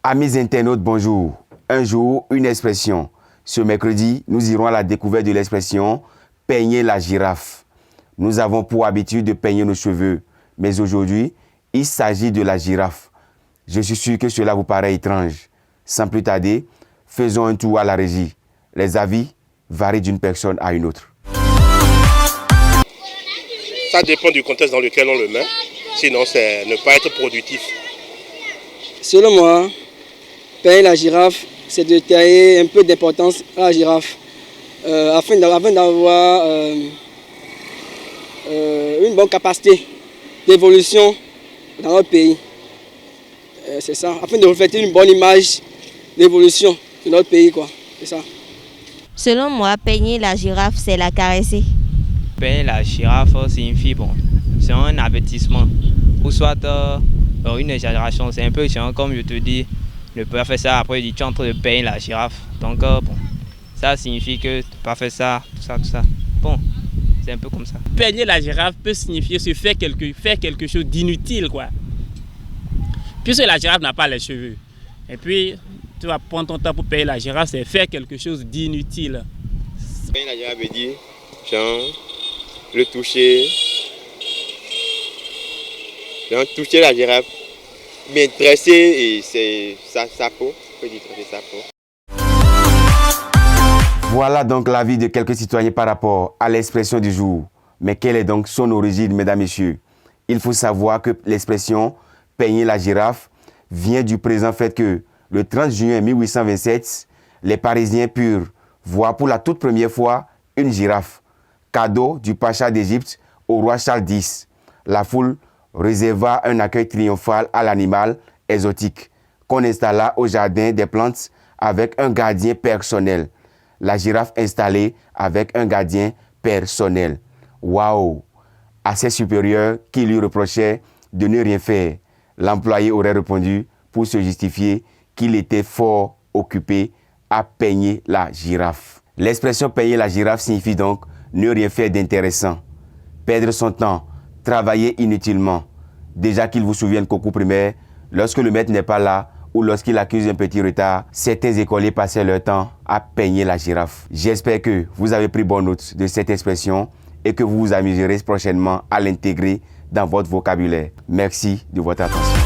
Amis internautes, bonjour. Un jour, une expression. Ce mercredi, nous irons à la découverte de l'expression « peigner la girafe ». Nous avons pour habitude de peigner nos cheveux, mais aujourd'hui, il s'agit de la girafe. Je suis sûr que cela vous paraît étrange. Sans plus tarder, faisons un tour à la régie. Les avis varient d'une personne à une autre. Ça dépend du contexte dans lequel on le met, sinon c'est ne pas être productif. Selon moi, peigner la girafe, c'est de tailler un peu d'importance à la girafe afin d'avoir une bonne capacité d'évolution dans notre pays. C'est ça, afin de refléter une bonne image d'évolution de notre pays, quoi. C'est ça. Selon moi, peigner la girafe, c'est la caresser. Peigner la girafe signifie, c'est un avertissement ou soit une exagération. C'est un peu comme je te dis, ne pas faire ça, après tu es en train de peigner la girafe. Donc ça signifie que tu ne peux pas faire ça, tout ça. Bon, c'est un peu comme ça. Peigner la girafe peut signifier se faire quelque chose d'inutile, quoi. Puisque la girafe n'a pas les cheveux. Et puis, tu vas prendre ton temps pour peigner la girafe, c'est faire quelque chose d'inutile. Peigner la girafe veut dire, genre, le toucher. Donc, toucher la girafe, mais dresser et c'est sa peau. On peut dire dresser sa peau. Voilà donc l'avis de quelques citoyens par rapport à l'expression du jour. Mais quelle est donc son origine, mesdames, messieurs? Il faut savoir que l'expression « peigner la girafe » vient du présent fait que le 30 juin 1827, les Parisiens purent voir pour la toute première fois une girafe, cadeau du pacha d'Égypte au roi Charles X. La foule réserva un accueil triomphal à l'animal exotique qu'on installa au jardin des plantes avec un gardien personnel. La girafe installée avec un gardien personnel. Waouh! Assez supérieur qui lui reprochait de ne rien faire. L'employé aurait répondu pour se justifier qu'il était fort occupé à peigner la girafe. L'expression peigner la girafe signifie donc ne rien faire d'intéressant, perdre son temps, travailler inutilement. Déjà qu'il vous souvienne qu'au cours primaire, lorsque le maître n'est pas là ou lorsqu'il accuse un petit retard, certains écoliers passaient leur temps à peigner la girafe. J'espère que vous avez pris bonne note de cette expression et que vous vous amuserez prochainement à l'intégrer dans votre vocabulaire. Merci de votre attention.